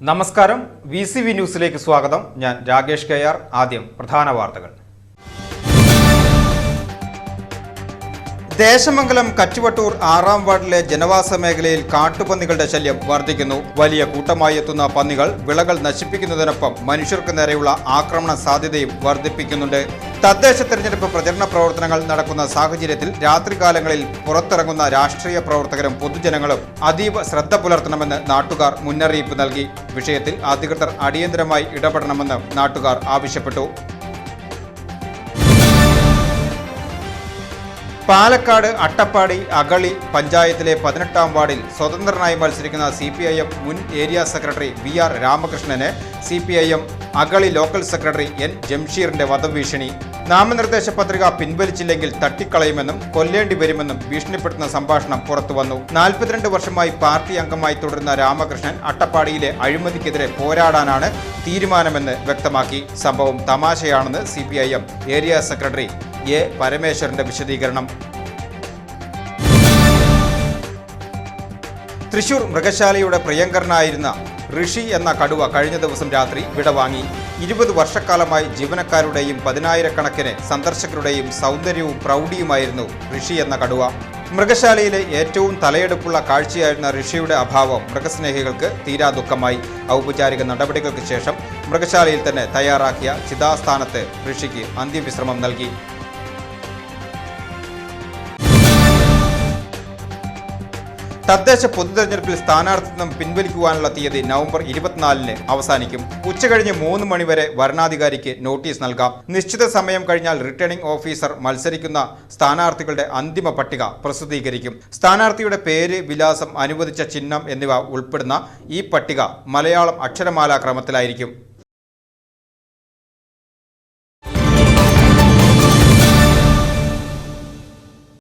നമസ്കാരം VCV ന്യൂസിലേക്ക് സ്വാഗതം. ഞാൻ രാകേഷ് കെആർ. ആദ്യം പ്രധാന വാർത്തകൾ. ദേശമംഗലം കച്ചുവട്ടൂർ 6-ാം വാർഡിലെ ജനവാസ മേഖലയിൽ കാട്ടുപന്നികളുടെ ശല്യം വർദ്ധിക്കുന്നു. വലിയ കൂട്ടമായി എത്തുന്ന പന്നികൾ വിളകൾ നശിപ്പിക്കുന്നതിനൊപ്പം മനുഷ്യർക്ക് നേരെയുള്ള ആക്രമണ സാധ്യതയും വർദ്ധിപ്പിക്കുന്നുണ്ട്. തദ്ദേശ തെരഞ്ഞെടുപ്പ് പ്രചരണ പ്രവർത്തനങ്ങൾ നടക്കുന്ന സാഹചര്യത്തിൽ രാത്രികാലങ്ങളിൽ പുറത്തിറങ്ങുന്ന രാഷ്ട്രീയ പ്രവർത്തകരും പൊതുജനങ്ങളും അതീവ ശ്രദ്ധ പുലർത്തണമെന്ന് നാട്ടുകാർ മുന്നറിയിപ്പ് നൽകി. വിഷയത്തിൽ അധികൃതർ അടിയന്തരമായി ഇടപെടണമെന്ന് നാട്ടുകാർ ആവശ്യപ്പെട്ടു. പാലക്കാട് അട്ടപ്പാടി അഗളി പഞ്ചായത്തിലെ 18-ാം വാർഡിൽ സ്വതന്ത്രനായി മത്സരിക്കുന്ന CPIM മുൻ area secretary VR രാമകൃഷ്ണനെ CPIM Agali local secretary N ജംഷീറിന്റെ വധഭീഷണി. നാമനിർദ്ദേശ പത്രിക പിൻവലിച്ചില്ലെങ്കിൽ തട്ടിക്കളയുമെന്നും കൊല്ലേണ്ടി വരുമെന്നും ഭീഷണിപ്പെടുത്തുന്ന സംഭാഷണം പുറത്തുവന്നു. 42 വർഷമായി പാർട്ടി അംഗമായി തുടരുന്ന രാമകൃഷ്ണൻ അട്ടപ്പാടിയിലെ അഴിമതിക്കെതിരെ പോരാടാനാണ് തീരുമാനമെന്ന് വ്യക്തമാക്കി. സംഭവം തമാശയാണെന്ന് CPIM ഏരിയ സെക്രട്ടറി A പരമേശ്വരന്റെ വിശദീകരണം. തൃശൂർ മൃഗശാലയുടെ പ്രിയങ്കരനായിരുന്ന ഋഷി എന്ന കടുവ കഴിഞ്ഞ ദിവസം രാത്രി വിടവാങ്ങി. 20 വർഷക്കാലമായി ജീവനക്കാരുടെയും 10,000-കണക്കിന് സന്ദർശകരുടെയും സൗന്ദര്യവും പ്രൗഢിയുമായിരുന്നു ഋഷി എന്ന കടുവ. മൃഗശാലയിലെ ഏറ്റവും തലയെടുപ്പുള്ള കാഴ്ചയായിരുന്ന ഋഷിയുടെ അഭാവം മൃഗസ്നേഹികൾക്ക് തീരാ ദുഃഖമായി. ഔപചാരിക നടപടികൾക്ക് ശേഷം മൃഗശാലയിൽ തന്നെ തയ്യാറാക്കിയ ചിതാസ്ഥാനത്ത് ഋഷിക്ക് അന്ത്യവിശ്രമം നൽകി. തദ്ദേശ പൊതുതെരഞ്ഞെടുപ്പിൽ സ്ഥാനാർത്ഥിത്വം പിൻവലിക്കുവാനുള്ള തീയതി നവംബർ 24-ന് അവസാനിക്കും. ഉച്ചകഴിഞ്ഞ് 3 മണിവരെ വരണാധികാരിക്ക് നോട്ടീസ് നൽകാം. നിശ്ചിത സമയം കഴിഞ്ഞാൽ റിട്ടേണിംഗ് ഓഫീസർ മത്സരിക്കുന്ന സ്ഥാനാർത്ഥികളുടെ അന്തിമ പട്ടിക പ്രസിദ്ധീകരിക്കും. സ്ഥാനാർത്ഥിയുടെ പേര്, വിലാസം, അനുവദിച്ച ചിഹ്നം എന്നിവ ഉൾപ്പെടുന്ന ഈ പട്ടിക മലയാളം അക്ഷരമാലാ ക്രമത്തിലായിരിക്കും.